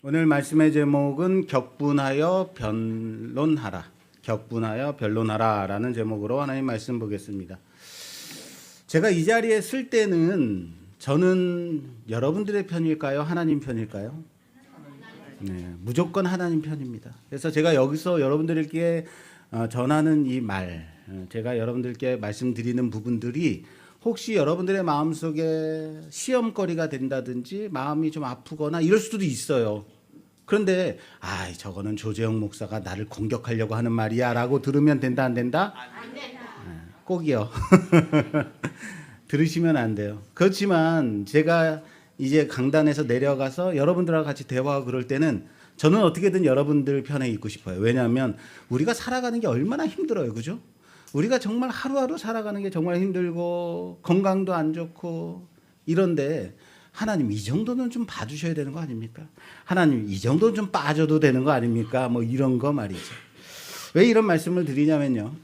오늘 말씀의 제목은 격분하여 변론하라. 격분하여 변론하라라는 제목으로 하나님 말씀 보겠습니다. 제가 이 자리에 쓸 때는 저는 여러분들의 편일까요? 하나님 편일까요? 네, 무조건 하나님 편입니다. 그래서 제가 여기서 여러분들께 전하는 이 말, 제가 여러분들께 말씀드리는 부분들이 혹시 여러분들의 마음속에 시험거리가 된다든지 마음이 좀 아프거나 이럴 수도 있어요. 그런데 저거는 조재영 목사가 나를 공격하려고 하는 말이야 라고 들으면 된다 안 된다? 안 된다. 꼭이요. 들으시면 안 돼요. 그렇지만 제가 이제 강단에서 내려가서 여러분들하고 같이 대화하고 그럴 때는 저는 어떻게든 여러분들 편에 있고 싶어요. 왜냐하면 우리가 살아가는 게 얼마나 힘들어요. 그죠? 우리가 정말 하루하루 살아가는 게 정말 힘들고 건강도 안 좋고 이런데 하나님 이 정도는 좀 봐주셔야 되는 거 아닙니까? 하나님 이 정도는 좀 빠져도 되는 거 아닙니까? 뭐 이런 거 말이죠. 왜 이런 말씀을 드리냐면요.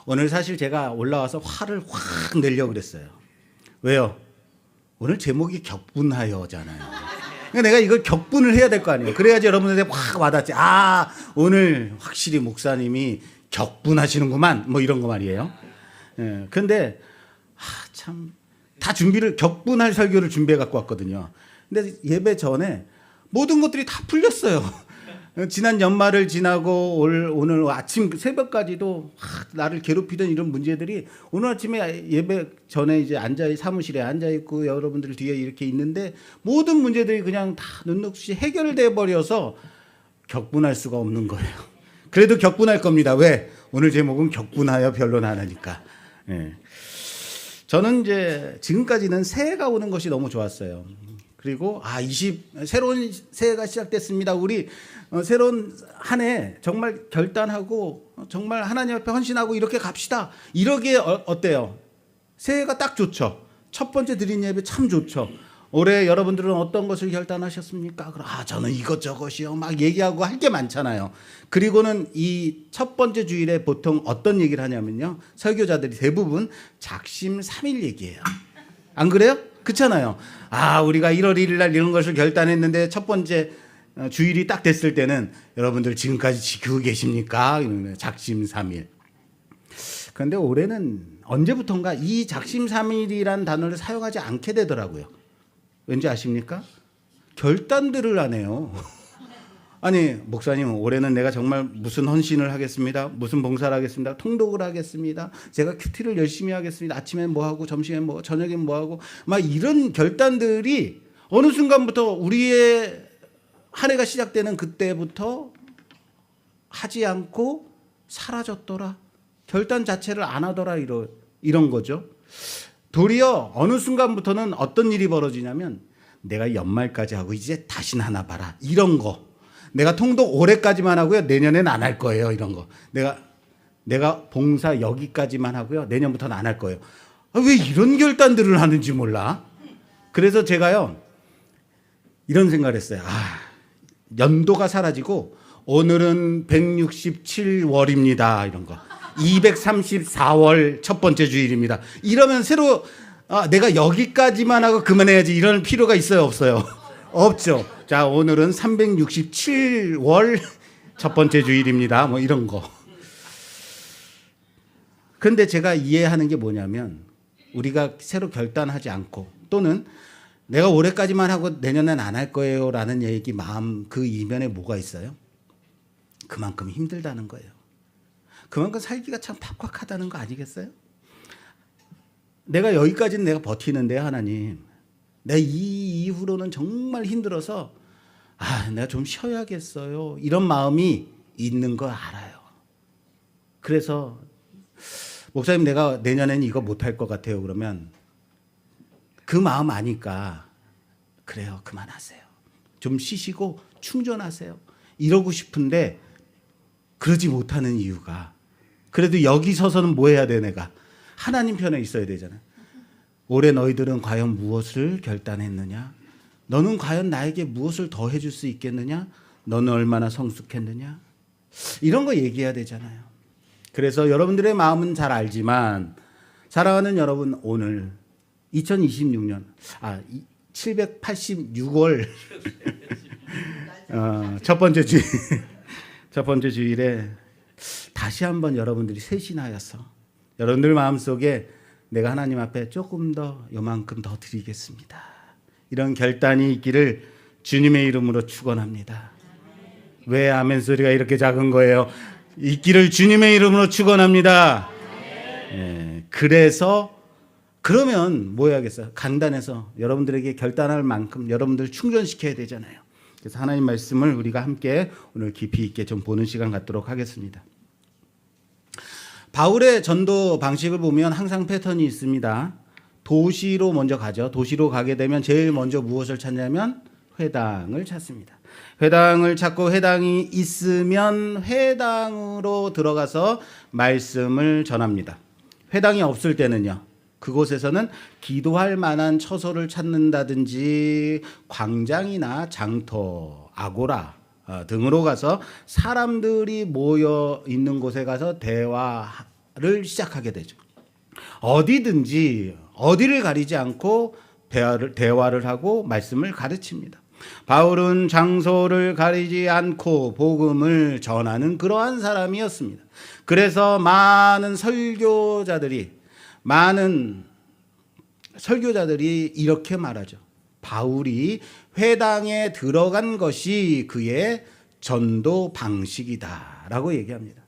오늘 사실 제가 올라와서 화를 확 내려고 그랬어요. 왜요? 오늘 제목이 격분하여잖아요. 그러니까 내가 이걸 격분을 해야 될 거 아니에요. 그래야지 여러분들한테 확 와닿지. 오늘 확실히 목사님이 격분하시는구만. 뭐 이런 거 말이에요. 근데 참 다 준비를 격분할 설교를 준비해 갖고 왔거든요. 근데 예배 전에 모든 것들이 다 풀렸어요. 지난 연말을 지나고 오늘 아침 새벽까지도 나를 괴롭히던 이런 문제들이 오늘 아침에 예배 전에 이제 사무실에 앉아 있고 여러분들 뒤에 이렇게 있는데 모든 문제들이 그냥 다 눈녹이 해결돼 버려서 격분할 수가 없는 거예요. 그래도 격분할 겁니다. 왜? 오늘 제목은 격분하여 변론하라니까. 저는 이제 지금까지는 새해가 오는 것이 너무 좋았어요. 그리고 새로운 새해가 시작됐습니다. 우리 새로운 한 해 정말 결단하고 정말 하나님 앞에 헌신하고 이렇게 갑시다. 이러기에 어때요? 새해가 딱 좋죠. 첫 번째 드린 예배 참 좋죠. 올해 여러분들은 어떤 것을 결단하셨습니까? 그럼 저는 이것저것이요. 막 얘기하고 할 게 많잖아요. 그리고는 이 첫 번째 주일에 보통 어떤 얘기를 하냐면요. 설교자들이 대부분 작심삼일 얘기해요. 안 그래요? 그렇잖아요. 우리가 1월 1일 날 이런 것을 결단했는데 첫 번째 주일이 딱 됐을 때는 여러분들 지금까지 지키고 계십니까? 작심삼일. 그런데 올해는 언제부턴가 이 작심삼일이란 단어를 사용하지 않게 되더라고요. 왠지 아십니까? 결단들을 안 해요. 목사님 올해는 내가 정말 무슨 헌신을 하겠습니다. 무슨 봉사를 하겠습니다. 통독을 하겠습니다. 제가 큐티를 열심히 하겠습니다. 아침에 뭐 하고 점심에 뭐 저녁에 뭐 하고 막 이런 결단들이 어느 순간부터 우리의 한 해가 시작되는 그때부터 하지 않고 사라졌더라. 결단 자체를 안 하더라 이런 거죠. 도리어 어느 순간부터는 어떤 일이 벌어지냐면 내가 연말까지 하고 이제 다시는 하나 봐라. 이런 거. 내가 통독 올해까지만 하고요. 내년엔 안 할 거예요. 이런 거. 내가 봉사 여기까지만 하고요. 내년부터는 안 할 거예요. 왜 이런 결단들을 하는지 몰라. 그래서 제가요. 이런 생각을 했어요. 연도가 사라지고 오늘은 167월입니다. 이런 거. 234월 첫 번째 주일입니다. 이러면 새로 내가 여기까지만 하고 그만해야지 이런 필요가 있어요? 없어요? 없죠. 자, 오늘은 367월 첫 번째 주일입니다. 뭐 이런 거. 그런데 제가 이해하는 게 뭐냐면 우리가 새로 결단하지 않고 또는 내가 올해까지만 하고 내년엔 안 할 거예요 라는 얘기 마음 그 이면에 뭐가 있어요? 그만큼 힘들다는 거예요. 그만큼 살기가 참 팍팍하다는 거 아니겠어요? 내가 여기까지는 내가 버티는데 하나님 내가 이 이후로는 정말 힘들어서 내가 좀 쉬어야겠어요. 이런 마음이 있는 거 알아요. 그래서 목사님 내가 내년에는 이거 못할 것 같아요. 그러면 그 마음 아니까 그래요. 그만하세요. 좀 쉬시고 충전하세요. 이러고 싶은데 그러지 못하는 이유가 그래도 여기 서서는 뭐 해야 돼 내가? 하나님 편에 있어야 되잖아요. 올해 너희들은 과연 무엇을 결단했느냐? 너는 과연 나에게 무엇을 더 해줄 수 있겠느냐? 너는 얼마나 성숙했느냐? 이런 거 얘기해야 되잖아요. 그래서 여러분들의 마음은 잘 알지만 사랑하는 여러분 오늘 2026년 786월 첫 번째 주일 첫 번째 주일에 다시 한번 여러분들이 세신하여서 여러분들 마음속에 내가 하나님 앞에 조금 더 요만큼 더 드리겠습니다, 이런 결단이 있기를 주님의 이름으로 축원합니다. 왜 아멘 소리가 이렇게 작은 거예요? 있기를 주님의 이름으로 축원합니다. 그래서 그러면 뭐 해야겠어요? 간단해서 여러분들에게 결단할 만큼 여러분들 충전시켜야 되잖아요. 그래서 하나님 말씀을 우리가 함께 오늘 깊이 있게 좀 보는 시간 갖도록 하겠습니다. 바울의 전도 방식을 보면 항상 패턴이 있습니다. 도시로 먼저 가죠. 도시로 가게 되면 제일 먼저 무엇을 찾냐면 회당을 찾습니다. 회당을 찾고 회당이 있으면 회당으로 들어가서 말씀을 전합니다. 회당이 없을 때는요, 그곳에서는 기도할 만한 처소를 찾는다든지 광장이나 장터, 아고라 등으로 가서 사람들이 모여 있는 곳에 가서 대화를 시작하게 되죠. 어디든지 어디를 가리지 않고 대화를 하고 말씀을 가르칩니다. 바울은 장소를 가리지 않고 복음을 전하는 그러한 사람이었습니다. 그래서 많은 설교자들이 이렇게 말하죠. 바울이 회당에 들어간 것이 그의 전도 방식이다라고 얘기합니다.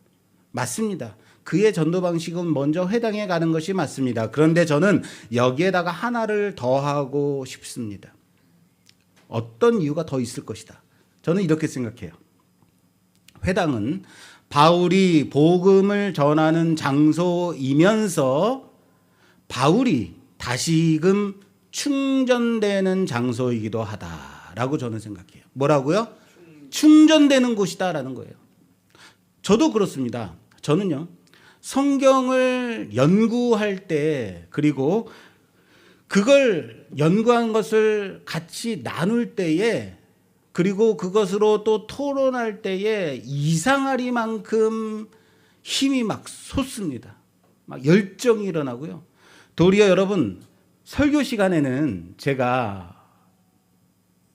맞습니다. 그의 전도 방식은 먼저 회당에 가는 것이 맞습니다. 그런데 저는 여기에다가 하나를 더하고 싶습니다. 어떤 이유가 더 있을 것이다. 저는 이렇게 생각해요. 회당은 바울이 복음을 전하는 장소이면서 바울이 다시금 충전되는 장소이기도 하다라고 저는 생각해요. 뭐라고요? 충전되는 곳이다라는 거예요. 저도 그렇습니다. 저는요, 성경을 연구할 때, 그리고 그걸 연구한 것을 같이 나눌 때에, 그리고 그것으로 또 토론할 때에 이상하리만큼 힘이 막 솟습니다. 막 열정이 일어나고요. 도리어 여러분, 설교 시간에는 제가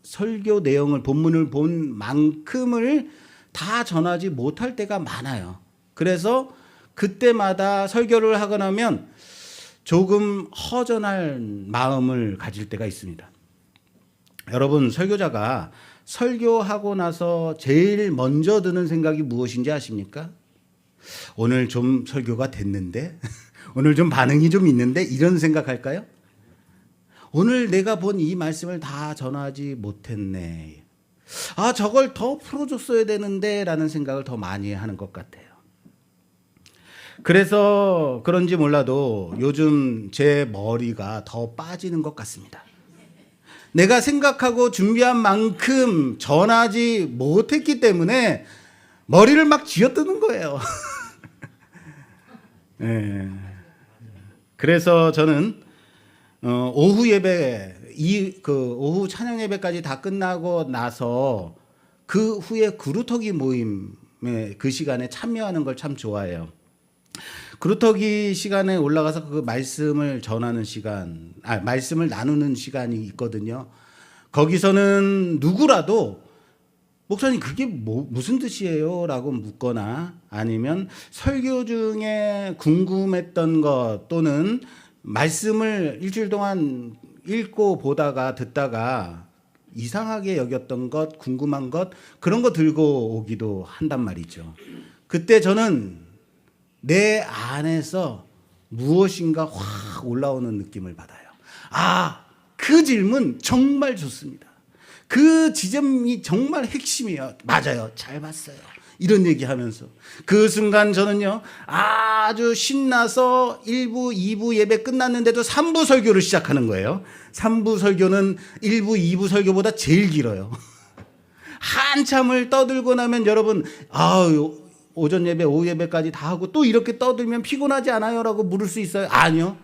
설교 내용을, 본문을 본 만큼을 다 전하지 못할 때가 많아요. 그래서 그때마다 설교를 하거나 하면 조금 허전할 마음을 가질 때가 있습니다. 여러분, 설교자가 설교하고 나서 제일 먼저 드는 생각이 무엇인지 아십니까? 오늘 좀 설교가 됐는데? 오늘 좀 반응이 좀 있는데? 이런 생각할까요? 오늘 내가 본 이 말씀을 다 전하지 못했네. 아, 저걸 더 풀어줬어야 되는데 라는 생각을 더 많이 하는 것 같아요. 그래서 그런지 몰라도 요즘 제 머리가 더 빠지는 것 같습니다. 내가 생각하고 준비한 만큼 전하지 못했기 때문에 머리를 막 쥐어뜨는 거예요. 네. 그래서 저는 오후 예배, 오후 찬양 예배까지 다 끝나고 나서 그 후에 그루터기 모임에 그 시간에 참여하는 걸 참 좋아해요. 그루터기 시간에 올라가서 그 말씀을 전하는 시간, 말씀을 나누는 시간이 있거든요. 거기서는 누구라도 목사님 그게 무슨 뜻이에요? 라고 묻거나 아니면 설교 중에 궁금했던 것 또는 말씀을 일주일 동안 읽고 보다가 듣다가 이상하게 여겼던 것, 궁금한 것, 그런 거 들고 오기도 한단 말이죠. 그때 저는 내 안에서 무엇인가 확 올라오는 느낌을 받아요. 아, 그 질문 정말 좋습니다. 그 지점이 정말 핵심이에요. 맞아요. 잘 봤어요. 이런 얘기하면서 그 순간 저는요, 아주 신나서 1부, 2부 예배 끝났는데도 3부 설교를 시작하는 거예요. 3부 설교는 1부, 2부 설교보다 제일 길어요. 한참을 떠들고 나면 여러분, 오전 예배, 오후 예배까지 다 하고 또 이렇게 떠들면 피곤하지 않아요? 라고 물을 수 있어요? 아니요.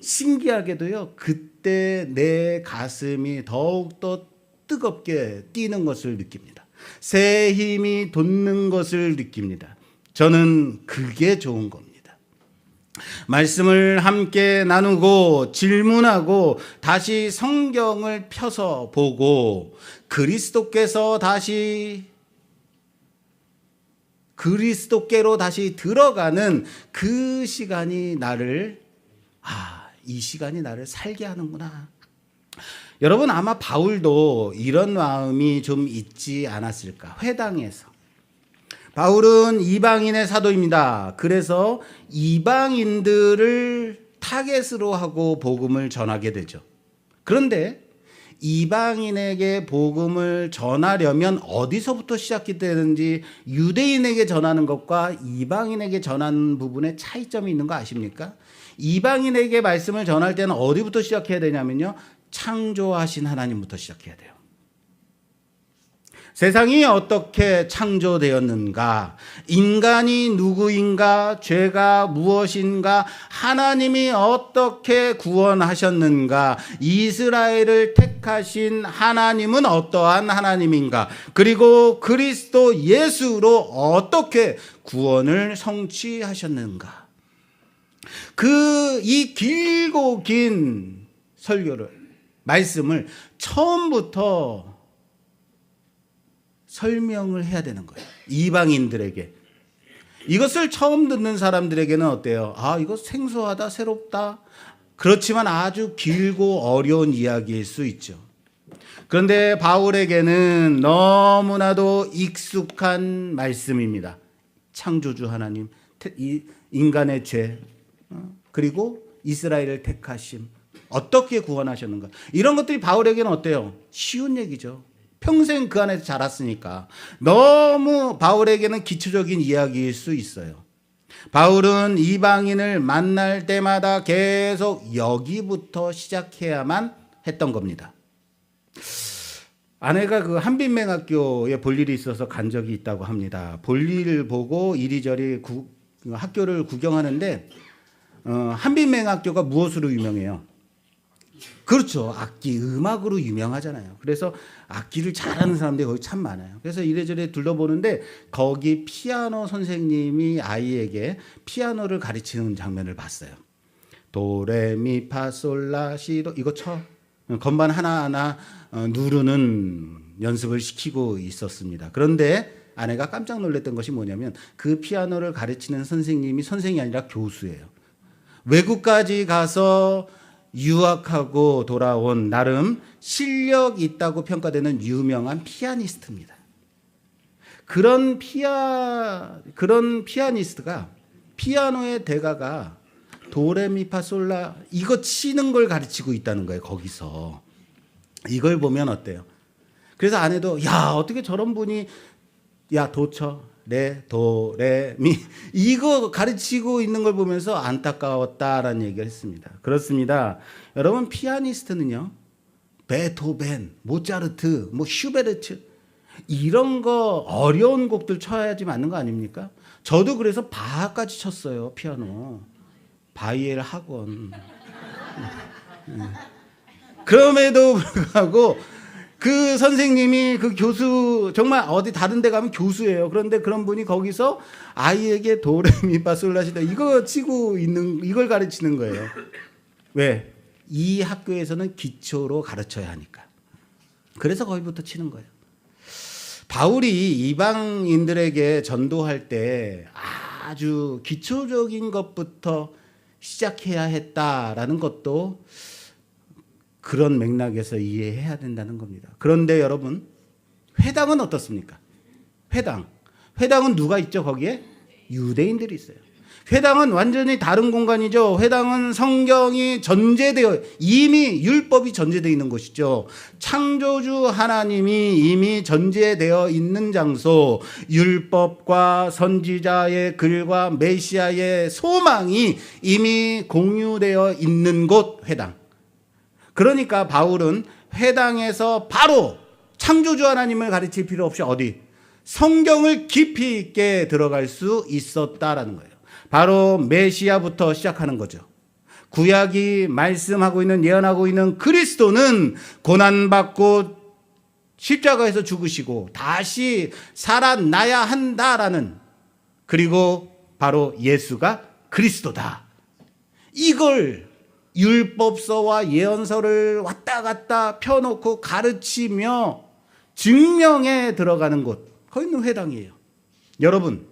신기하게도요, 그때 내 가슴이 더욱더 뜨겁게 뛰는 것을 느낍니다. 새 힘이 돋는 것을 느낍니다. 저는 그게 좋은 겁니다. 말씀을 함께 나누고 질문하고 다시 성경을 펴서 보고 그리스도께로 다시 들어가는 그 시간이 이 시간이 나를 살게 하는구나. 여러분, 아마 바울도 이런 마음이 좀 있지 않았을까? 회당에서. 바울은 이방인의 사도입니다. 그래서 이방인들을 타겟으로 하고 복음을 전하게 되죠. 그런데 이방인에게 복음을 전하려면 어디서부터 시작이 되는지, 유대인에게 전하는 것과 이방인에게 전하는 부분에 차이점이 있는 거 아십니까? 이방인에게 말씀을 전할 때는 어디부터 시작해야 되냐면요, 창조하신 하나님부터 시작해야 돼요. 세상이 어떻게 창조되었는가, 인간이 누구인가, 죄가 무엇인가, 하나님이 어떻게 구원하셨는가, 이스라엘을 택하신 하나님은 어떠한 하나님인가, 그리고 그리스도 예수로 어떻게 구원을 성취하셨는가. 이 길고 긴 말씀을 처음부터 설명을 해야 되는 거예요. 이방인들에게. 이것을 처음 듣는 사람들에게는 어때요? 이거 생소하다, 새롭다. 그렇지만 아주 길고 어려운 이야기일 수 있죠. 그런데 바울에게는 너무나도 익숙한 말씀입니다. 창조주 하나님, 인간의 죄, 그리고 이스라엘을 택하심, 어떻게 구원하셨는가. 이런 것들이 바울에게는 어때요? 쉬운 얘기죠. 평생 그 안에서 자랐으니까 너무 바울에게는 기초적인 이야기일 수 있어요. 바울은 이방인을 만날 때마다 계속 여기부터 시작해야만 했던 겁니다. 아내가 그 한빛맹학교에 볼 일이 있어서 간 적이 있다고 합니다. 볼 일을 보고 이리저리 학교를 구경하는데 한빛맹학교가 무엇으로 유명해요? 그렇죠. 음악으로 유명하잖아요. 그래서 악기를 잘하는 사람들이 거기 참 많아요. 그래서 이래저래 둘러보는데 거기 피아노 선생님이 아이에게 피아노를 가르치는 장면을 봤어요. 도레미파솔라시도 이거 쳐. 건반 하나하나 누르는 연습을 시키고 있었습니다. 그런데 아내가 깜짝 놀랐던 것이 뭐냐면 그 피아노를 가르치는 선생이 아니라 교수예요. 외국까지 가서 유학하고 돌아온 나름 실력 있다고 평가되는 유명한 피아니스트입니다. 그런 피아니스트가 피아노의 대가가 도레미파솔라 이거 치는 걸 가르치고 있다는 거예요. 거기서 이걸 보면 어때요? 그래서 아내도 어떻게 저런 분이 도쳐 레, 도, 레, 미 이거 가르치고 있는 걸 보면서 안타까웠다라는 얘기를 했습니다. 그렇습니다. 여러분, 피아니스트는요, 베토벤, 모차르트, 슈베르트 이런 거 어려운 곡들 쳐야지 맞는 거 아닙니까? 저도 그래서 바하까지 쳤어요. 피아노 바이엘 학원. 그럼에도 불구하고 그 선생님이, 그 교수, 정말 어디 다른 데 가면 교수예요. 그런데 그런 분이 거기서 아이에게 도레미파솔라시도 이거 치고 이걸 가르치는 거예요. 왜? 이 학교에서는 기초로 가르쳐야 하니까. 그래서 거기부터 치는 거예요. 바울이 이방인들에게 전도할 때 아주 기초적인 것부터 시작해야 했다라는 것도 그런 맥락에서 이해해야 된다는 겁니다. 그런데 여러분, 회당은 어떻습니까? 회당은 누가 있죠? 거기에 유대인들이 있어요. 회당은 완전히 다른 공간이죠. 회당은 성경이 이미 율법이 전제되어 있는 곳이죠. 창조주 하나님이 이미 전제되어 있는 장소, 율법과 선지자의 글과 메시아의 소망이 이미 공유되어 있는 곳, 회당. 그러니까 바울은 회당에서 바로 창조주 하나님을 가르칠 필요 없이 성경을 깊이 있게 들어갈 수 있었다라는 거예요. 바로 메시아부터 시작하는 거죠. 구약이 말씀하고 있는, 예언하고 있는 그리스도는 고난받고 십자가에서 죽으시고 다시 살아나야 한다라는, 그리고 바로 예수가 그리스도다. 이걸 율법서와 예언서를 왔다 갔다 펴놓고 가르치며 증명에 들어가는 곳, 거기는 회당이에요. 여러분,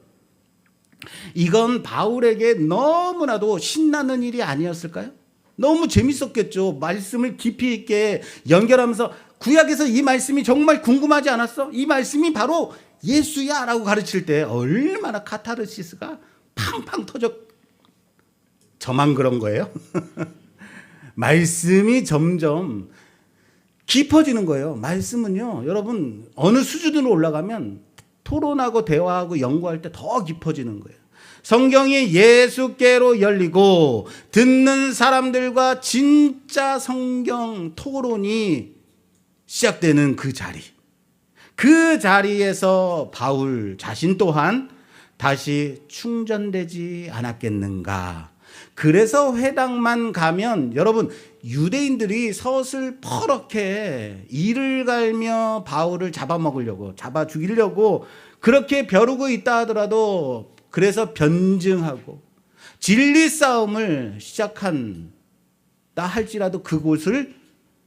이건 바울에게 너무나도 신나는 일이 아니었을까요? 너무 재밌었겠죠. 말씀을 깊이 있게 연결하면서 구약에서 이 말씀이 정말 궁금하지 않았어? 이 말씀이 바로 예수야 라고 가르칠 때 얼마나 카타르시스가 팡팡 터져. 저만 그런 거예요? 말씀이 점점 깊어지는 거예요. 말씀은요, 여러분, 어느 수준으로 올라가면 토론하고 대화하고 연구할 때 더 깊어지는 거예요. 성경이 예수께로 열리고 듣는 사람들과 진짜 성경 토론이 시작되는 그 자리. 그 자리에서 바울 자신 또한 다시 충전되지 않았겠는가. 그래서 회당만 가면 여러분, 유대인들이 서슬퍼렇게 이를 갈며 바울을 잡아먹으려고, 잡아 죽이려고 그렇게 벼르고 있다 하더라도, 그래서 변증하고 진리 싸움을 시작한다 할지라도 그곳을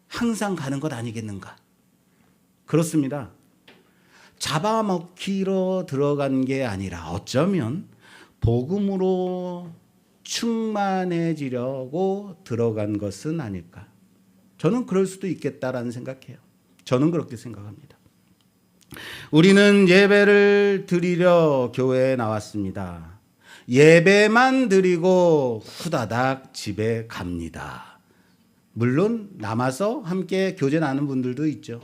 항상 가는 것 아니겠는가. 그렇습니다. 잡아먹히러 들어간 게 아니라 어쩌면 복음으로 충만해지려고 들어간 것은 아닐까. 저는 그럴 수도 있겠다라는 생각해요. 저는 그렇게 생각합니다. 우리는 예배를 드리려 교회에 나왔습니다. 예배만 드리고 후다닥 집에 갑니다. 물론 남아서 함께 교제 나누는 분들도 있죠.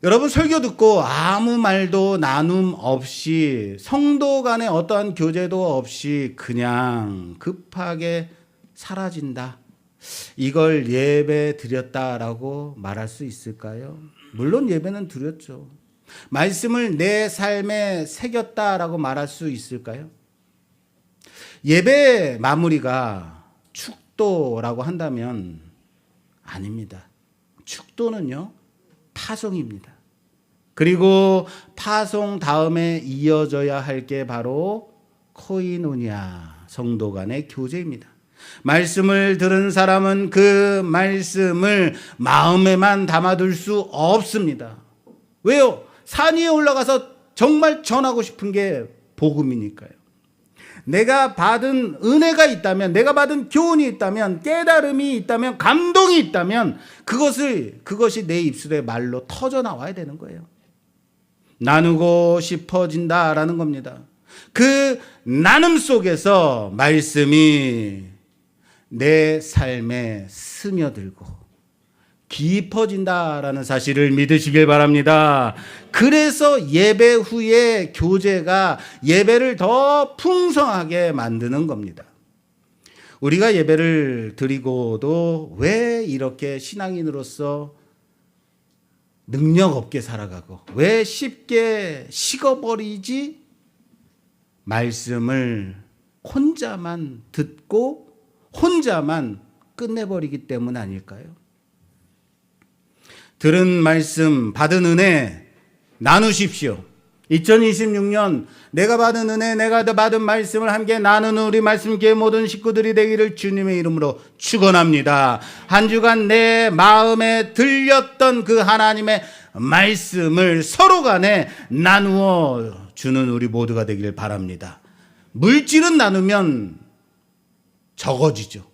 여러분, 설교 듣고 아무 말도 나눔 없이, 성도 간에 어떠한 교제도 없이 그냥 급하게 사라진다. 이걸 예배 드렸다라고 말할 수 있을까요? 물론 예배는 드렸죠. 말씀을 내 삶에 새겼다라고 말할 수 있을까요? 예배 마무리가 축도라고 한다면 아닙니다. 축도는요, 파송입니다. 그리고 파송 다음에 이어져야 할 게 바로 코이노니아, 성도 간의 교제입니다. 말씀을 들은 사람은 그 말씀을 마음에만 담아둘 수 없습니다. 왜요? 산 위에 올라가서 정말 전하고 싶은 게 복음이니까요. 내가 받은 은혜가 있다면, 내가 받은 교훈이 있다면, 깨달음이 있다면, 감동이 있다면 그것이 내 입술에 말로 터져 나와야 되는 거예요. 나누고 싶어진다라는 겁니다. 그 나눔 속에서 말씀이 내 삶에 스며들고 깊어진다라는 사실을 믿으시길 바랍니다. 그래서 예배 후에 교제가 예배를 더 풍성하게 만드는 겁니다. 우리가 예배를 드리고도 왜 이렇게 신앙인으로서 능력 없게 살아가고 왜 쉽게 식어버리지? 말씀을 혼자만 듣고 혼자만 끝내버리기 때문 아닐까요? 들은 말씀, 받은 은혜 나누십시오. 2026년 내가 받은 은혜, 내가 받은 말씀을 함께 나누는 우리 말씀교회 모든 식구들이 되기를 주님의 이름으로 축원합니다. 한 주간 내 마음에 들렸던 그 하나님의 말씀을 서로 간에 나누어 주는 우리 모두가 되기를 바랍니다. 물질은 나누면 적어지죠.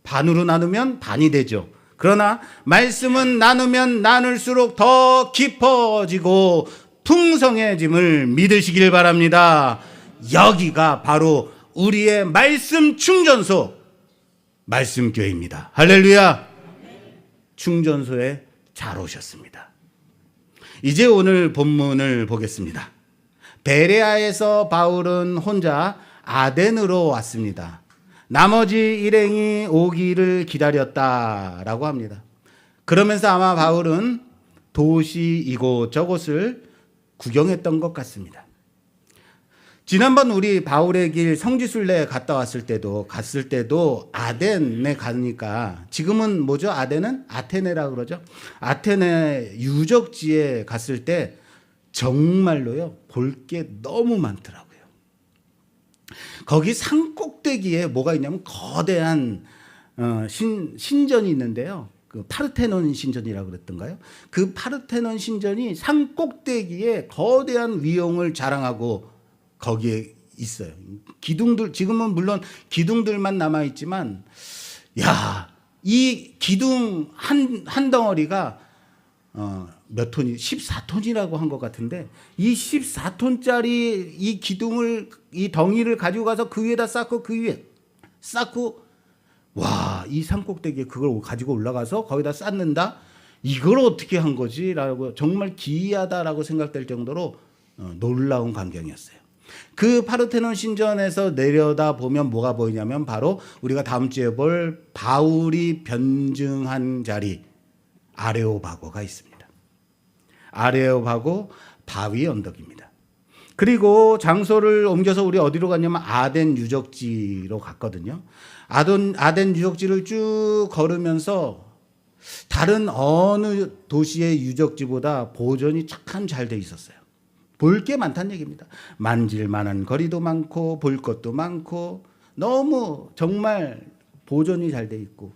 반으로 나누면 반이 되죠. 그러나 말씀은 나누면 나눌수록 더 깊어지고 풍성해짐을 믿으시길 바랍니다. 여기가 바로 우리의 말씀 충전소, 말씀교회입니다. 할렐루야. 충전소에 잘 오셨습니다. 이제 오늘 본문을 보겠습니다. 베레아에서 바울은 혼자 아덴으로 왔습니다. 나머지 일행이 오기를 기다렸다라고 합니다. 그러면서 아마 바울은 도시 이곳저곳을 구경했던 것 같습니다. 지난번 우리 바울의 길 성지순례 갔을 때도 아덴에 가니까, 지금은 뭐죠? 아덴은 아테네라 그러죠. 아테네 유적지에 갔을 때 정말로요, 볼 게 너무 많더라고요. 거기 산 꼭대기에 뭐가 있냐면 거대한 신전이 있는데요. 그 파르테논 신전이라고 그랬던가요? 그 파르테논 신전이 산 꼭대기에 거대한 위용을 자랑하고 거기에 있어요. 기둥들, 지금은 물론 기둥들만 남아 있지만, 야, 이 기둥 한 덩어리가 몇 톤이 14톤이라고 한 것 같은데, 이 14톤짜리 이 기둥을, 이 덩이를 가지고 가서 그 위에다 쌓고, 그 위에 쌓고, 와, 이 산꼭대기에 그걸 가지고 올라가서 거기다 쌓는다? 이걸 어떻게 한 거지? 라고 정말 기이하다라고 생각될 정도로 놀라운 광경이었어요. 그 파르테논 신전에서 내려다 보면 뭐가 보이냐면 바로 우리가 다음 주에 볼 바울이 변증한 자리, 아레오바고가 있습니다. 아레오바고 바위 언덕입니다. 그리고 장소를 옮겨서 우리 어디로 갔냐면 아덴 유적지로 갔거든요. 아덴 유적지를 쭉 걸으면서 다른 어느 도시의 유적지보다 보존이 참 잘 돼 있었어요. 볼 게 많다는 얘기입니다. 만질 만한 거리도 많고 볼 것도 많고 너무 정말 보존이 잘 돼 있고,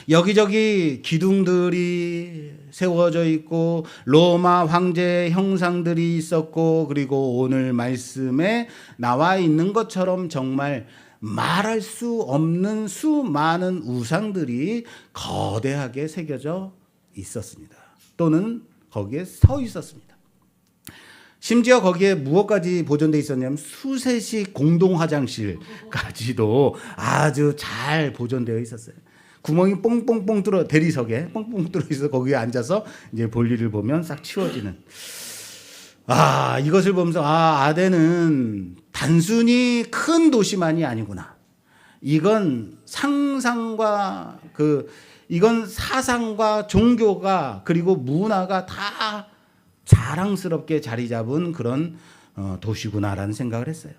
여기저기 기둥들이 세워져 있고 로마 황제의 형상들이 있었고, 그리고 오늘 말씀에 나와 있는 것처럼 정말 말할 수 없는 수많은 우상들이 거대하게 새겨져 있었습니다. 또는 거기에 서 있었습니다. 심지어 거기에 무엇까지 보존되어 있었냐면 수세식 공동 화장실까지도 아주 잘 보존되어 있었어요. 구멍이 뽕뽕뽕 뚫어, 대리석에 뽕뽕 뚫어 있어 거기에 앉아서 이제 볼일을 보면 싹 치워지는. 이것을 보면서 아덴은 단순히 큰 도시만이 아니구나. 이건 상상과 이건 사상과 종교가 그리고 문화가 다 자랑스럽게 자리 잡은 그런 도시구나라는 생각을 했어요.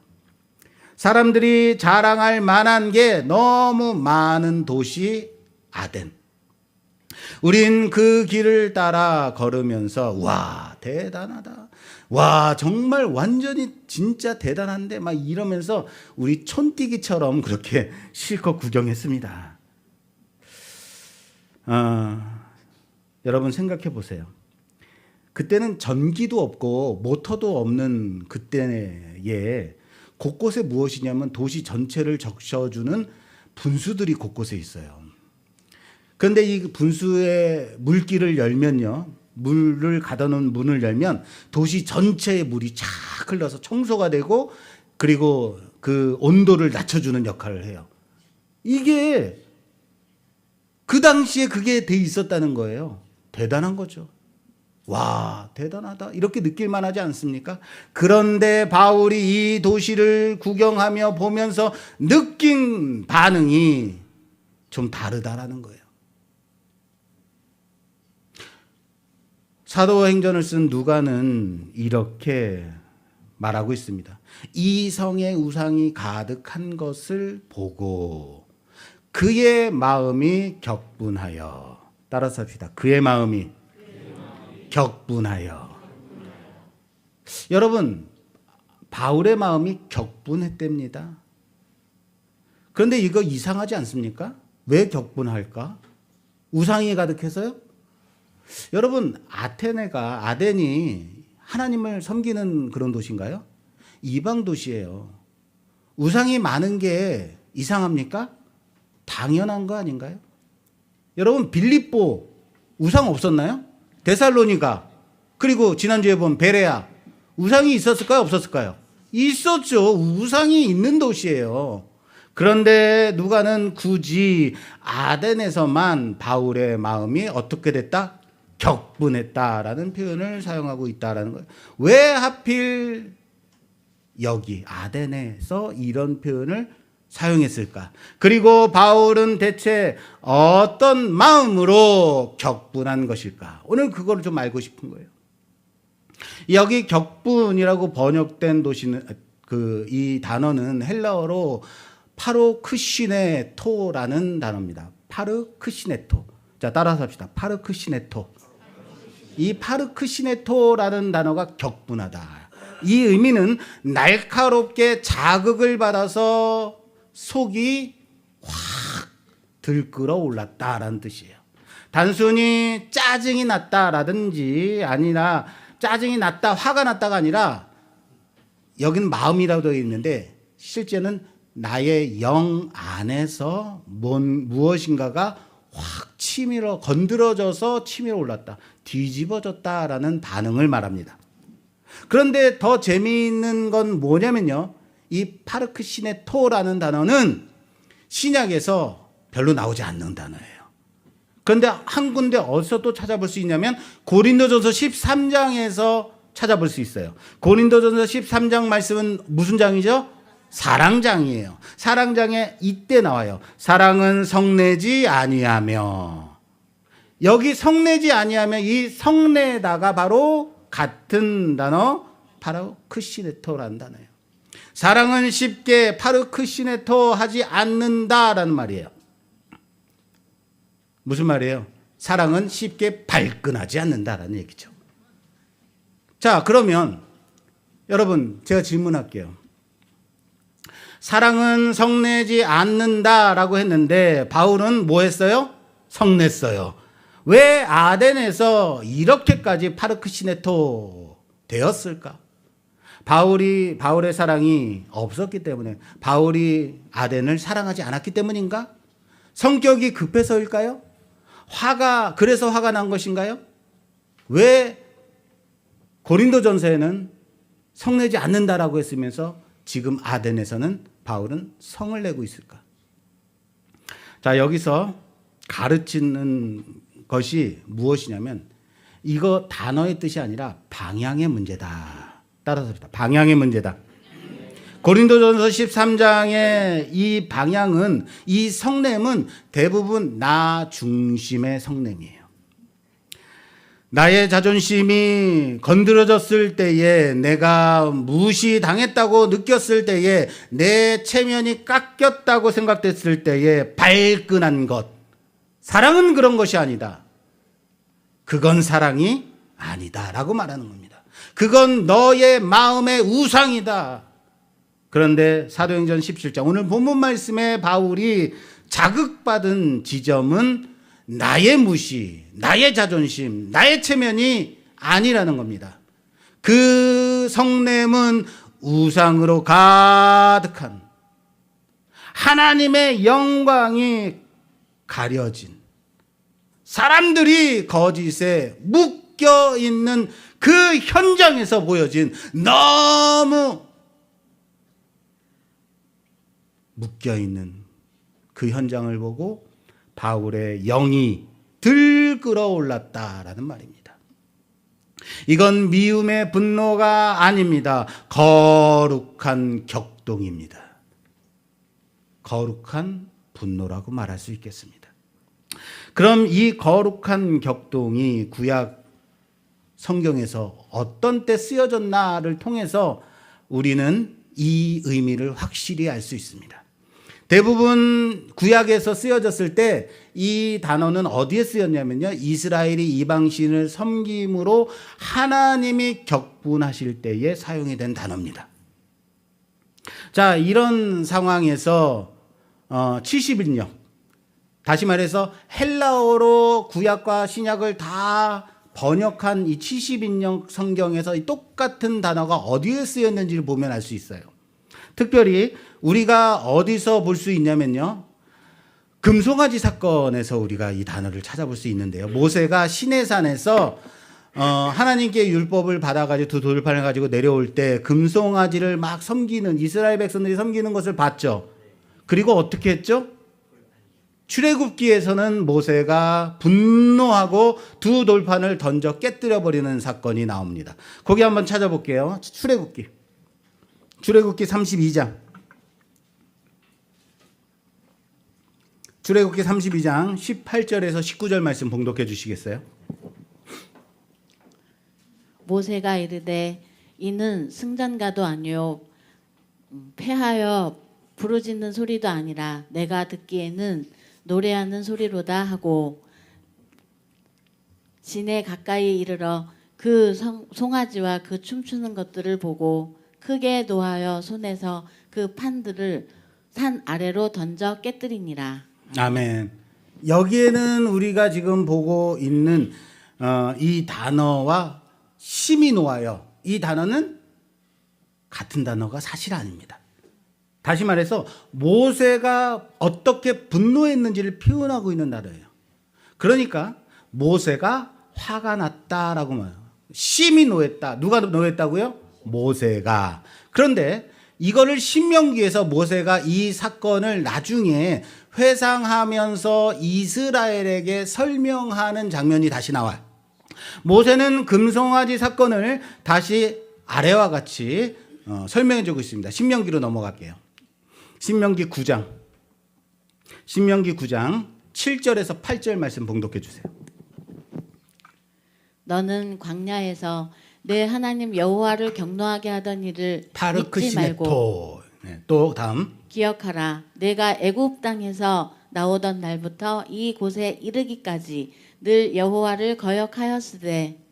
사람들이 자랑할 만한 게 너무 많은 도시 아덴. 우린 그 길을 따라 걸으면서 와, 대단하다. 와, 정말 완전히 진짜 대단한데 막 이러면서 우리 촌뛰기처럼 그렇게 실컷 구경했습니다. 여러분 생각해 보세요. 그때는 전기도 없고 모터도 없는 그때에 곳곳에 무엇이냐면 도시 전체를 적셔주는 분수들이 곳곳에 있어요. 그런데 이 분수의 물길을 열면요, 물을 가다 놓은 문을 열면 도시 전체의 물이 쫙 흘러서 청소가 되고 그리고 그 온도를 낮춰주는 역할을 해요. 이게 그 당시에 그게 돼 있었다는 거예요. 대단한 거죠. 와, 대단하다. 이렇게 느낄 만하지 않습니까? 그런데 바울이 이 도시를 구경하며 보면서 느낀 반응이 좀 다르다라는 거예요. 사도행전을 쓴 누가는 이렇게 말하고 있습니다. 이 성에 우상이 가득한 것을 보고 그의 마음이 격분하여, 따라서 합시다. 그의 마음이 격분하여. 여러분, 바울의 마음이 격분했답니다. 그런데 이거 이상하지 않습니까? 왜 격분할까? 우상이 가득해서요? 여러분, 아덴이 하나님을 섬기는 그런 도시인가요? 이방 도시예요. 우상이 많은 게 이상합니까? 당연한 거 아닌가요? 여러분, 빌립보 우상 없었나요? 데살로니가, 그리고 지난주에 본 베레아, 우상이 있었을까요? 없었을까요? 있었죠. 우상이 있는 도시예요. 그런데 누가는 굳이 아덴에서만 바울의 마음이 어떻게 됐다? 격분했다라는 표현을 사용하고 있다라는 거예요. 왜 하필 여기 아덴에서 이런 표현을 사용했을까? 그리고 바울은 대체 어떤 마음으로 격분한 것일까? 오늘 그걸 좀 알고 싶은 거예요. 여기 격분이라고 번역된 도시는 이 단어는 헬라어로 파르크시네토라는 단어입니다. 파르크시네토. 자, 따라서 합시다. 파르크시네토. 이 파르크시네토라는 단어가 격분하다. 이 의미는 날카롭게 자극을 받아서 속이 확 들끓어 올랐다라는 뜻이에요. 단순히 짜증이 났다라든지 아니라 짜증이 났다, 화가 났다가 아니라 여기는 마음이라고 되어 있는데 실제는 나의 영 안에서 무엇인가가 확 치밀어 건드려져서 치밀어 올랐다, 뒤집어졌다라는 반응을 말합니다. 그런데 더 재미있는 건 뭐냐면요, 이 파르크시네토라는 단어는 신약에서 별로 나오지 않는 단어예요. 그런데 한 군데 어디서 또 찾아볼 수 있냐면 고린도전서 13장에서 찾아볼 수 있어요. 고린도전서 13장 말씀은 무슨 장이죠? 사랑장이에요. 사랑장에 이때 나와요. 사랑은 성내지 아니하며. 여기 성내지 아니하며, 이 성내다가 바로 같은 단어 파르크시네토라는 단어예요. 사랑은 쉽게 파르크시네토 하지 않는다라는 말이에요. 무슨 말이에요? 사랑은 쉽게 발끈하지 않는다라는 얘기죠. 자, 그러면 여러분 제가 질문할게요. 사랑은 성내지 않는다라고 했는데 바울은 뭐 했어요? 성냈어요. 왜 아덴에서 이렇게까지 파르크시네토 되었을까? 바울의 사랑이 없었기 때문에, 바울이 아덴을 사랑하지 않았기 때문인가? 성격이 급해서일까요? 그래서 화가 난 것인가요? 왜 고린도전서에는 성내지 않는다라고 했으면서 지금 아덴에서는 바울은 성을 내고 있을까? 자, 여기서 가르치는 것이 무엇이냐면 이거 단어의 뜻이 아니라 방향의 문제다. 따라서 방향의 문제다. 고린도전서 13장의 이 방향은, 이 성냄은 대부분 나 중심의 성냄이에요. 나의 자존심이 건드려졌을 때에, 내가 무시당했다고 느꼈을 때에, 내 체면이 깎였다고 생각됐을 때에 발끈한 것. 사랑은 그런 것이 아니다. 그건 사랑이 아니다라고 말하는 겁니다. 그건 너의 마음의 우상이다. 그런데 사도행전 17장, 오늘 본문 말씀에 바울이 자극받은 지점은 나의 무시, 나의 자존심, 나의 체면이 아니라는 겁니다. 그 성냄은 우상으로 가득한, 하나님의 영광이 가려진, 사람들이 거짓에 묶여 있는 그 현장에서 보여진 너무 묶여 있는 그 현장을 보고 바울의 영이 들끓어 올랐다라는 말입니다. 이건 미움의 분노가 아닙니다. 거룩한 격동입니다. 거룩한 분노라고 말할 수 있겠습니다. 그럼 이 거룩한 격동이 구약 성경에서 어떤 때 쓰여졌나를 통해서 우리는 이 의미를 확실히 알 수 있습니다. 대부분 구약에서 쓰여졌을 때 이 단어는 어디에 쓰였냐면요, 이스라엘이 이방신을 섬김으로 하나님이 격분하실 때에 사용이 된 단어입니다. 자, 이런 상황에서 70인역, 다시 말해서 헬라어로 구약과 신약을 다 번역한 이 70인역 성경에서 이 똑같은 단어가 어디에 쓰였는지를 보면 알 수 있어요. 특별히 우리가 어디서 볼 수 있냐면요, 금송아지 사건에서 우리가 이 단어를 찾아볼 수 있는데요. 모세가 시내산에서 하나님께 율법을 받아가지고 두 돌판을 가지고 내려올 때 금송아지를 막 섬기는, 이스라엘 백성들이 섬기는 것을 봤죠. 그리고 어떻게 했죠? 출애굽기에서는 모세가 분노하고 두 돌판을 던져 깨뜨려 버리는 사건이 나옵니다. 거기 한번 찾아볼게요. 출애굽기 32장. 출애굽기 32장 18절에서 19절 말씀 봉독해 주시겠어요? 모세가 이르되 이는 승전가도 아니요 패하여 부르짖는 소리도 아니라 내가 듣기에는 노래하는 소리로다 하고 진에 가까이 이르러 그 송아지와 그 춤추는 것들을 보고 크게 노하여 손에서 그 판들을 산 아래로 던져 깨뜨리니라. 아멘. 여기에는 우리가 지금 보고 있는 이 단어와 심히 노하여, 이 단어는 같은 단어가 사실 아닙니다. 다시 말해서 모세가 어떻게 분노했는지를 표현하고 있는 단어예요. 그러니까 모세가 화가 났다라고 말해요. 심히 노했다. 누가 노했다고요? 모세가. 그런데 이거를 신명기에서 모세가 이 사건을 나중에 회상하면서 이스라엘에게 설명하는 장면이 다시 나와요. 모세는 금송아지 사건을 다시 아래와 같이 설명해 주고 있습니다. 신명기로 넘어갈게요. 신명기 9장 7절에서 8절 말씀 봉독해 주세요. 너는 광야에서 내 하나님 여호와를 경노하게 하던 일을 잊지 말고 파르크시네토. 네, 또 다음. 기억하라. 내가 애굽 땅에서 나오던 날부터 이 곳에 이르기까지 늘 여호와를 거역하였으되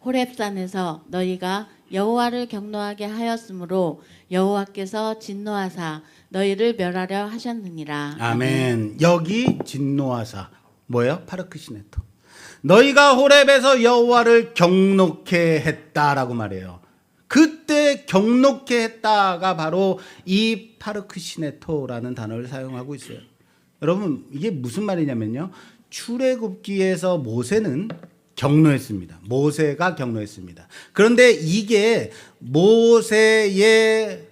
호렙산에서 너희가 여호와를 경노하게 하였으므로 여호와께서 진노하사 너희를 멸하려 하셨느니라. 아멘. 여기 진노하사 뭐예요? 파르크시네토. 너희가 호렙에서 여호와를 경노케 했다라고 말해요. 그때 경노케 했다가 바로 이 파르크시네토라는 단어를 사용하고 있어요. 여러분 이게 무슨 말이냐면요. 출애굽기에서 모세는 경노했습니다. 모세가 경노했습니다. 그런데 이게 모세의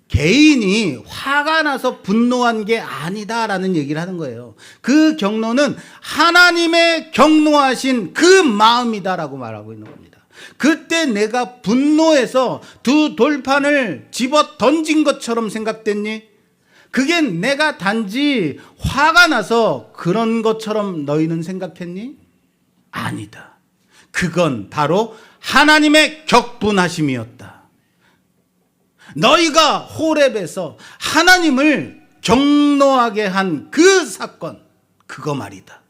개인이 화가 나서 분노한 게 아니다라는 얘기를 하는 거예요. 그 경노는 하나님의 경노하신 그 마음이다라고 말하고 있는 겁니다. 그때 내가 분노해서 두 돌판을 집어 던진 것처럼 생각됐니? 그게 내가 단지 화가 나서 그런 것처럼 너희는 생각했니? 아니다. 그건 바로 하나님의 격분하심이었다. 너희가 호렙에서 하나님을 경노하게 한 그 사건, 그거 말이다.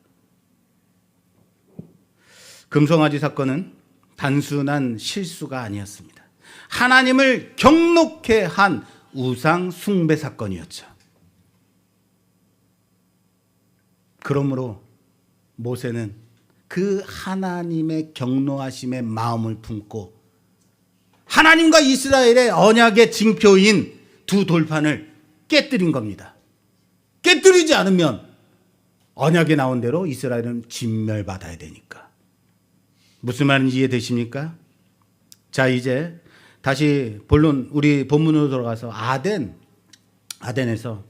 금송아지 사건은 단순한 실수가 아니었습니다. 하나님을 경노케 한 우상 숭배 사건이었죠. 그러므로 모세는 그 하나님의 경노하심의 마음을 품고 하나님과 이스라엘의 언약의 징표인 두 돌판을 깨뜨린 겁니다. 깨뜨리지 않으면 언약에 나온 대로 이스라엘은 진멸받아야 되니까. 무슨 말인지 이해되십니까? 자, 이제 다시 본론 우리 본문으로 돌아가서 아덴에서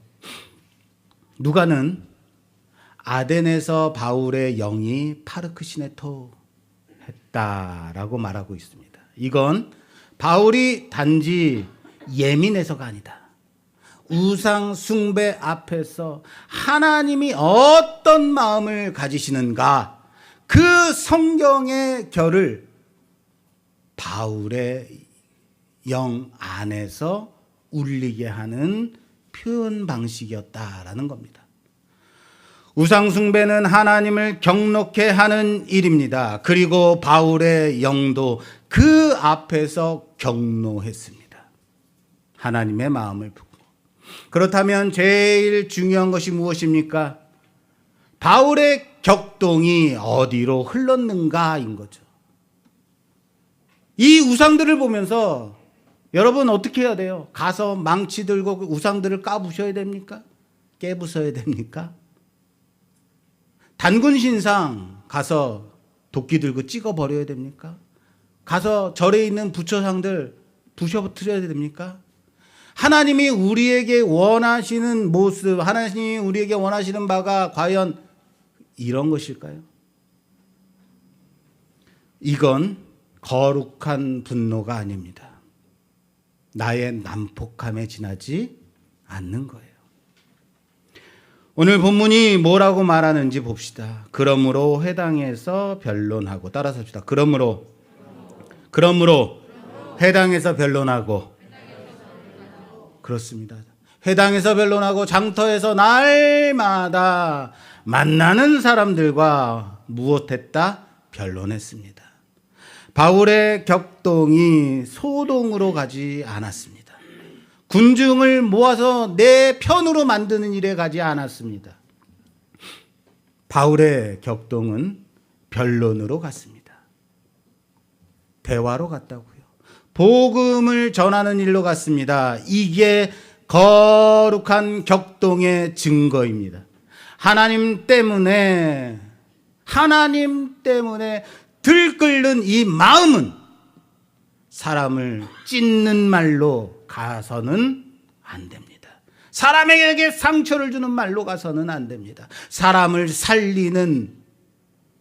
누가는 아덴에서 바울의 영이 파르크시네토 했다라고 말하고 있습니다. 이건 바울이 단지 예민해서가 아니다. 우상 숭배 앞에서 하나님이 어떤 마음을 가지시는가, 그 성경의 결을 바울의 영 안에서 울리게 하는 표현 방식이었다라는 겁니다. 우상 숭배는 하나님을 경노케 하는 일입니다. 그리고 바울의 영도 그 앞에서 경노했습니다. 하나님의 마음을 품고. 그렇다면 제일 중요한 것이 무엇입니까? 바울의 격동이 어디로 흘렀는가인 거죠. 이 우상들을 보면서 여러분 어떻게 해야 돼요? 가서 망치 들고 우상들을 까부셔야 됩니까? 깨부숴야 됩니까? 단군 신상 가서 도끼 들고 찍어버려야 됩니까? 가서 절에 있는 부처상들 부셔뜨려야 됩니까? 하나님이 우리에게 원하시는 모습, 하나님이 우리에게 원하시는 바가 과연 이런 것일까요? 이건 거룩한 분노가 아닙니다. 나의 난폭함에 지나지 않는 거예요. 오늘 본문이 뭐라고 말하는지 봅시다. 그러므로 회당에서 변론하고, 따라서 합시다. 그러므로 회당에서 변론하고. 그렇습니다. 회당에서 변론하고 장터에서 날마다 만나는 사람들과 무엇했다? 변론했습니다. 바울의 격동이 소동으로 가지 않았습니다. 군중을 모아서 내 편으로 만드는 일에 가지 않았습니다. 바울의 격동은 변론으로 갔습니다. 대화로 갔다고요. 복음을 전하는 일로 갔습니다. 이게 거룩한 격동의 증거입니다. 하나님 때문에 들끓는 이 마음은 사람을 찢는 말로 가서는 안 됩니다. 사람에게 상처를 주는 말로 가서는 안 됩니다. 사람을 살리는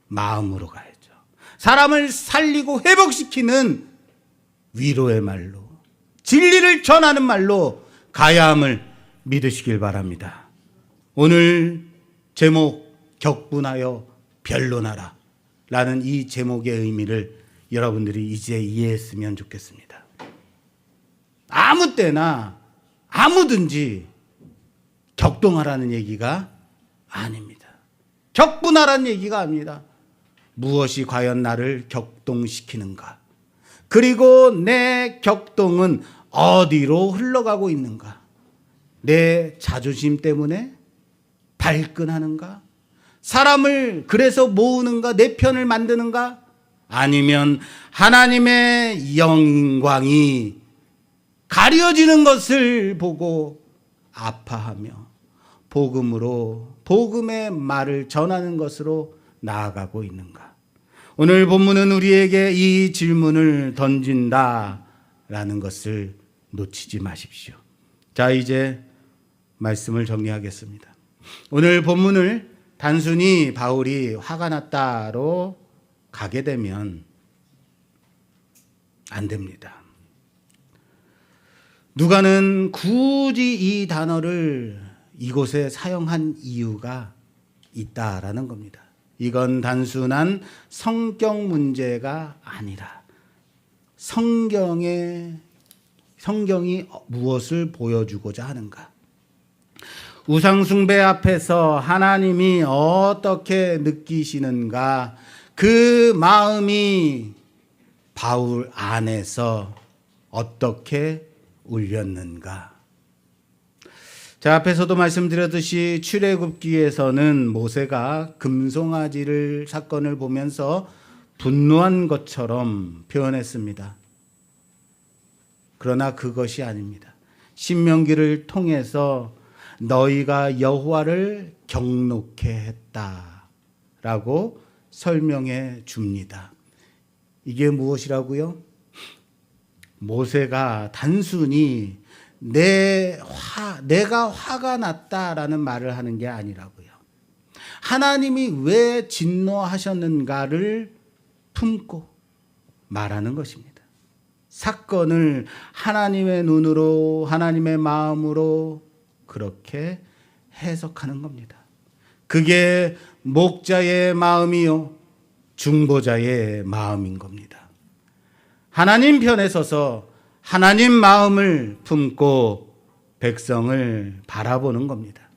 마음으로 가야죠. 사람을 살리고 회복시키는 위로의 말로, 진리를 전하는 말로 가야 함을 믿으시길 바랍니다. 오늘 제목 격분하여 변론하라 라는 이 제목의 의미를 여러분들이 이제 이해했으면 좋겠습니다. 아무 때나 아무든지 격동하라는 얘기가 아닙니다. 격분하라는 얘기가 아닙니다. 무엇이 과연 나를 격동시키는가? 그리고 내 격동은 어디로 흘러가고 있는가? 내 자존심 때문에 발끈하는가? 사람을 그래서 모으는가? 내 편을 만드는가? 아니면 하나님의 영광이 가려지는 것을 보고 아파하며 복음의 말을 전하는 것으로 나아가고 있는가? 오늘 본문은 우리에게 이 질문을 던진다라는 것을 놓치지 마십시오. 자, 이제 말씀을 정리하겠습니다. 오늘 본문을 단순히 바울이 화가 났다로 가게 되면 안 됩니다. 누가는 굳이 이 단어를 이곳에 사용한 이유가 있다라는 겁니다. 이건 단순한 성경 문제가 아니라 성경이 무엇을 보여주고자 하는가? 우상숭배 앞에서 하나님이 어떻게 느끼시는가? 그 마음이 바울 안에서 어떻게 울렸는가? 자, 앞에서도 말씀드렸듯이 출애굽기에서는 모세가 금송아지를 사건을 보면서 분노한 것처럼 표현했습니다. 그러나 그것이 아닙니다. 신명기를 통해서 너희가 여호와를 경노케 했다라고 설명해 줍니다. 이게 무엇이라고요? 모세가 단순히 내가 화가 났다라는 말을 하는 게 아니라고요. 하나님이 왜 진노하셨는가를 품고 말하는 것입니다. 사건을 하나님의 눈으로, 하나님의 마음으로 그렇게 해석하는 겁니다. 그게 목자의 마음이요, 중보자의 마음인 겁니다. 하나님 편에 서서 하나님 마음을 품고 백성을 바라보는 겁니다.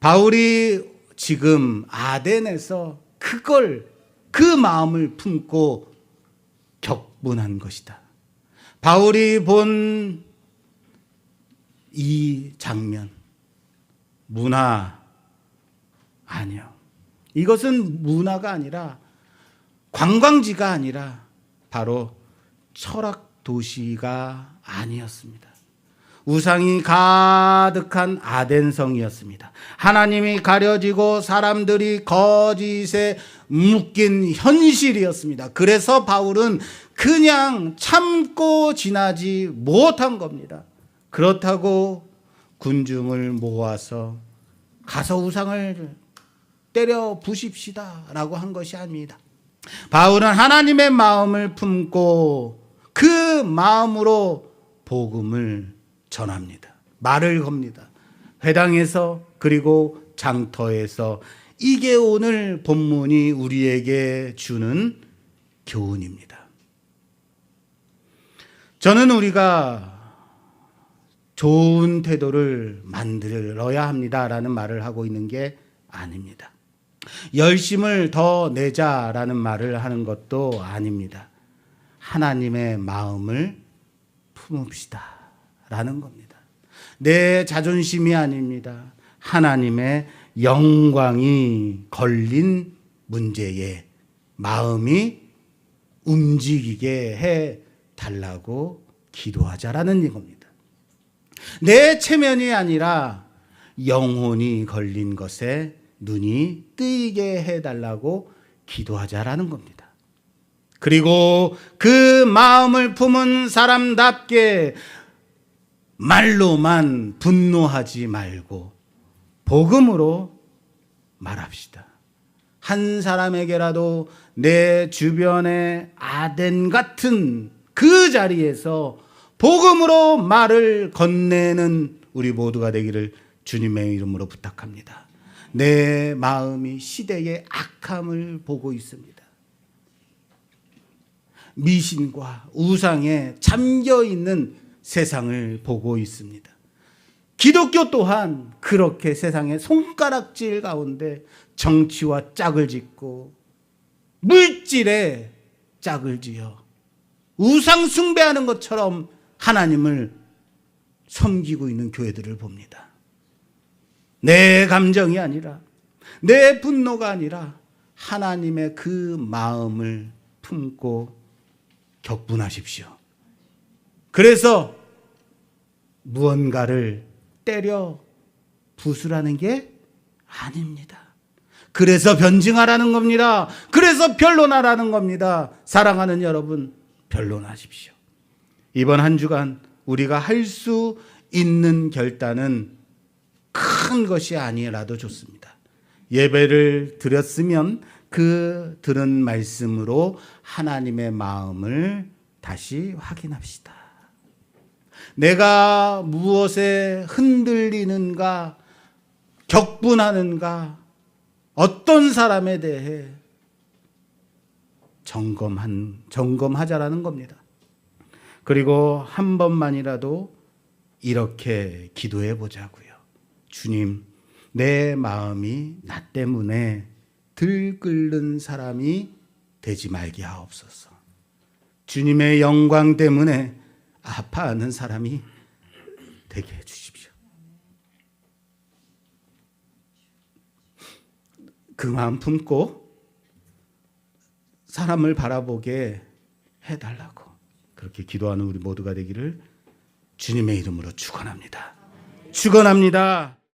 바울이 지금 아덴에서 그 마음을 품고 격분한 것이다. 바울이 본 이 장면, 문화 아니요. 이것은 문화가 아니라 관광지가 아니라 바로 철학 도시가 아니었습니다. 우상이 가득한 아덴성이었습니다. 하나님이 가려지고 사람들이 거짓에 묶인 현실이었습니다. 그래서 바울은 그냥 참고 지나지 못한 겁니다. 그렇다고 군중을 모아서 가서 우상을 때려 부십시다 라고 한 것이 아닙니다. 바울은 하나님의 마음을 품고 그 마음으로 복음을 전합니다. 말을 겁니다. 회당에서 그리고 장터에서. 이게 오늘 본문이 우리에게 주는 교훈입니다. 저는 우리가 좋은 태도를 만들어야 합니다라는 말을 하고 있는 게 아닙니다. 열심을 더 내자라는 말을 하는 것도 아닙니다. 하나님의 마음을 품읍시다라는 겁니다. 내 자존심이 아닙니다. 하나님의 영광이 걸린 문제에 마음이 움직이게 해 달라고 기도하자라는 이겁니다. 내 체면이 아니라 영혼이 걸린 것에 눈이 뜨이게 해 달라고 기도하자라는 겁니다. 그리고 그 마음을 품은 사람답게 말로만 분노하지 말고 복음으로 말합시다. 한 사람에게라도 내 주변의 아덴 같은 그 자리에서 복음으로 말을 건네는 우리 모두가 되기를 주님의 이름으로 부탁합니다. 내 마음이 시대의 악함을 보고 있습니다. 미신과 우상에 잠겨 있는 세상을 보고 있습니다. 기독교 또한 그렇게 세상의 손가락질 가운데 정치와 짝을 짓고 물질에 짝을 지어 우상 숭배하는 것처럼 하나님을 섬기고 있는 교회들을 봅니다. 내 감정이 아니라 내 분노가 아니라 하나님의 그 마음을 품고 격분하십시오. 그래서 무언가를 때려 부수라는 게 아닙니다. 그래서 변증하라는 겁니다. 그래서 변론하라는 겁니다. 사랑하는 여러분, 변론하십시오. 이번 한 주간 우리가 할 수 있는 결단은 큰 것이 아니라도 좋습니다. 예배를 드렸으면 그 들은 말씀으로 하나님의 마음을 다시 확인합시다. 내가 무엇에 흔들리는가, 격분하는가, 어떤 사람에 대해 점검하자라는 겁니다. 그리고 한 번만이라도 이렇게 기도해 보자고요. 주님, 내 마음이 나 때문에 들끓는 사람이 되지 말게 하옵소서. 주님의 영광 때문에 아파하는 사람이 되게 해 주십시오. 그 마음 품고 사람을 바라보게 해달라고 그렇게 기도하는 우리 모두가 되기를 주님의 이름으로 축원합니다. 축원합니다.